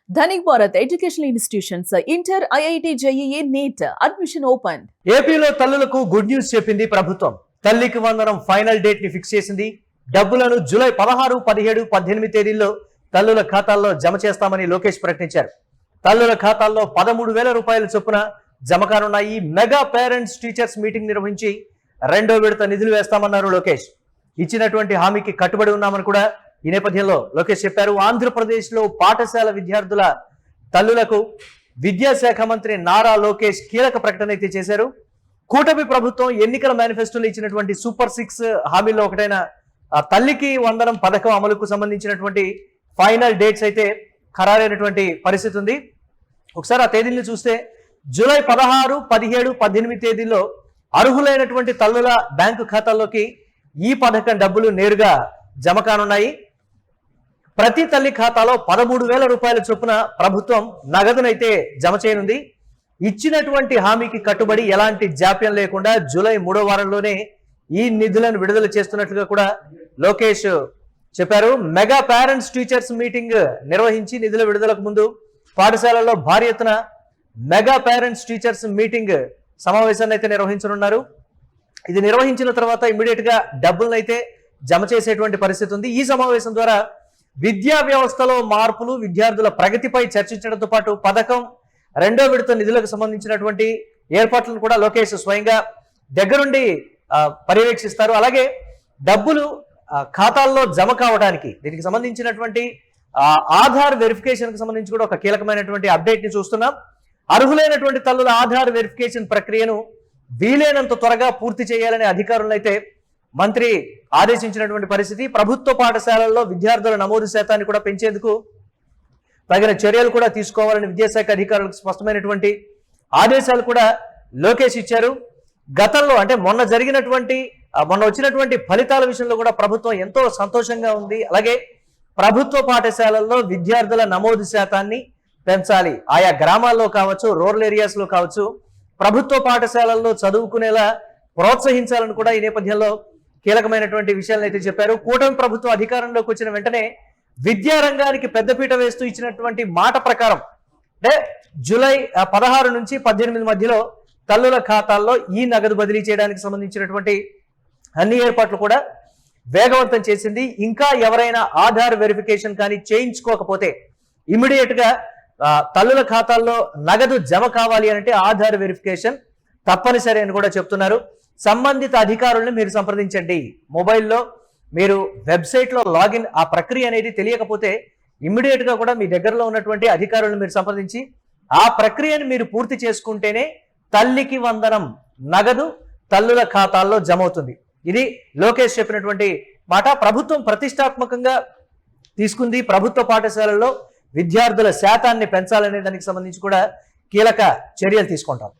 Dhanik Bharat educational institutions inter IIT JEE NEET admission open. ఏపీలో తల్లులకు good news చెప్పింది ప్రభుత్వం. తల్లికి వందనం ఫైనల్ డేట్ ని ఫిక్స్ చేసింది. డబ్బులను జూలై 16, 17, 18 తేదీల్లో తల్లుల ఖాతాల్లో జమ చేస్తామని లోకేష్ ప్రకటించారు. తల్లుల ఖాతాల్లో 13,000 రూపాయల చొప్పున జమ కానున్నాయి. మెగా పేరెంట్స్ టీచర్స్ మీటింగ్ నిర్వహించి 2వ విడత నిధులు వేస్తామన్నారు లోకేష్. ఇచ్చినటువంటి హామీకి కట్టుబడి ఉన్నామని కూడా ఈ నేపథ్యంలో లోకేష్ చెప్పారు. ఆంధ్రప్రదేశ్లో పాఠశాల విద్యార్థుల తల్లులకు విద్యాశాఖ మంత్రి నారా లోకేష్ కీలక ప్రకటన అయితే చేశారు. కూటమి ప్రభుత్వం ఎన్నికల మేనిఫెస్టోలో ఇచ్చినటువంటి సూపర్ 6 హామీల్లో ఒకటైన తల్లికి వందనం పథకం అమలుకు సంబంధించినటువంటి ఫైనల్ డేట్స్ అయితే ఖరారైనటువంటి పరిస్థితి ఉంది. ఒకసారి ఆ తేదీలను చూస్తే జూలై 16, 17, 18 తేదీల్లో అర్హులైనటువంటి తల్లుల బ్యాంకు ఖాతాల్లోకి ఈ పథకం డబ్బులు నేరుగా జమ కానున్నాయి. ప్రతి తల్లి ఖాతాలో 13,000 రూపాయల చొప్పున ప్రభుత్వం నగదునైతే జమ చేయనుంది. ఇచ్చినటువంటి హామీకి కట్టుబడి ఎలాంటి జాప్యం లేకుండా జూలై 3వ వారంలోనే ఈ నిధులను విడుదల చేస్తున్నట్లుగా కూడా లోకేష్ చెప్పారు. మెగా పేరెంట్స్ టీచర్స్ మీటింగ్ నిర్వహించి నిధుల విడుదలకు ముందు పాఠశాలల్లో భారీ ఎత్తున మెగా పేరెంట్స్ టీచర్స్ మీటింగ్ సమావేశాన్ని అయితే నిర్వహించనున్నారు. ఇది నిర్వహించిన తర్వాత ఇమ్మీడియట్ గా డబ్బులను అయితే జమ చేసేటువంటి పరిస్థితి ఉంది. ఈ సమావేశం ద్వారా విద్యా వ్యవస్థలో మార్పులు, విద్యార్థుల ప్రగతిపై చర్చించడంతో పాటు పథకం 2వ విడత నిధులకు సంబంధించినటువంటి ఏర్పాట్లను కూడా లోకేష్ స్వయంగా దగ్గరుండి పర్యవేక్షిస్తారు. అలాగే డబ్బులు ఖాతాల్లో జమ కావడానికి దీనికి సంబంధించినటువంటి ఆధార్ వెరిఫికేషన్ కి సంబంధించి కూడా ఒక కీలకమైనటువంటి అప్డేట్ ని చూస్తున్నాం. అర్హులైనటువంటి తల్లుల ఆధార్ వెరిఫికేషన్ ప్రక్రియను వీలైనంత త్వరగా పూర్తి చేయాలనే అధికారులను అయితే మంత్రి ఆదేశించినటువంటి పరిస్థితి. ప్రభుత్వ పాఠశాలల్లో విద్యార్థుల నమోదు శాతాన్ని కూడా పెంచేందుకు తగిన చర్యలు కూడా తీసుకోవాలని విద్యాశాఖ అధికారులకు స్పష్టమైనటువంటి ఆదేశాలు కూడా లోకేష్ ఇచ్చారు. గతంలో అంటే మొన్న వచ్చినటువంటి ఫలితాల విషయంలో కూడా ప్రభుత్వం ఎంతో సంతోషంగా ఉంది. అలాగే ప్రభుత్వ పాఠశాలల్లో విద్యార్థుల నమోదు శాతాన్ని పెంచాలి. ఆయా గ్రామాల్లో కావచ్చు, రూరల్ ఏరియాస్ లో కావచ్చు, ప్రభుత్వ పాఠశాలల్లో చదువుకునేలా ప్రోత్సహించాలని కూడా ఈ నేపథ్యంలో కీలకమైనటువంటి విషయాలను అయితే చెప్పారు. కూటమి ప్రభుత్వం అధికారంలోకి వచ్చిన వెంటనే విద్యా రంగానికి పెద్దపీట వేస్తూ ఇచ్చినటువంటి మాట ప్రకారం అంటే జూలై 16 నుంచి 18 మధ్యలో తల్లుల ఖాతాల్లో ఈ నగదు బదిలీ చేయడానికి సంబంధించినటువంటి అన్ని ఏర్పాట్లు కూడా వేగవంతం చేసింది. ఇంకా ఎవరైనా ఆధార్ వెరిఫికేషన్ కానీ చేయించుకోకపోతే ఇమీడియట్ గా తల్లుల ఖాతాల్లో నగదు జమ కావాలి అంటే ఆధార్ వెరిఫికేషన్ తప్పనిసరి అని కూడా చెప్తున్నారు. సంబంధిత అధికారులను మీరు సంప్రదించండి. మొబైల్లో మీరు వెబ్సైట్లో లాగిన్ ఆ ప్రక్రియ అనేది తెలియకపోతే ఇమ్మీడియట్ గా కూడా మీ దగ్గరలో ఉన్నటువంటి అధికారులను మీరు సంప్రదించి ఆ ప్రక్రియను మీరు పూర్తి చేసుకుంటేనే తల్లికి వందనం నగదు తల్లుల ఖాతాల్లో జమ అవుతుంది. ఇది లోకేష్ చెప్పినటువంటి మాట. ప్రభుత్వం ప్రతిష్టాత్మకంగా తీసుకుంది. ప్రభుత్వ పాఠశాలల్లో విద్యార్థుల శాతాన్ని పెంచాలనే దానికి సంబంధించి కూడా కీలక చర్యలు తీసుకుంటాం.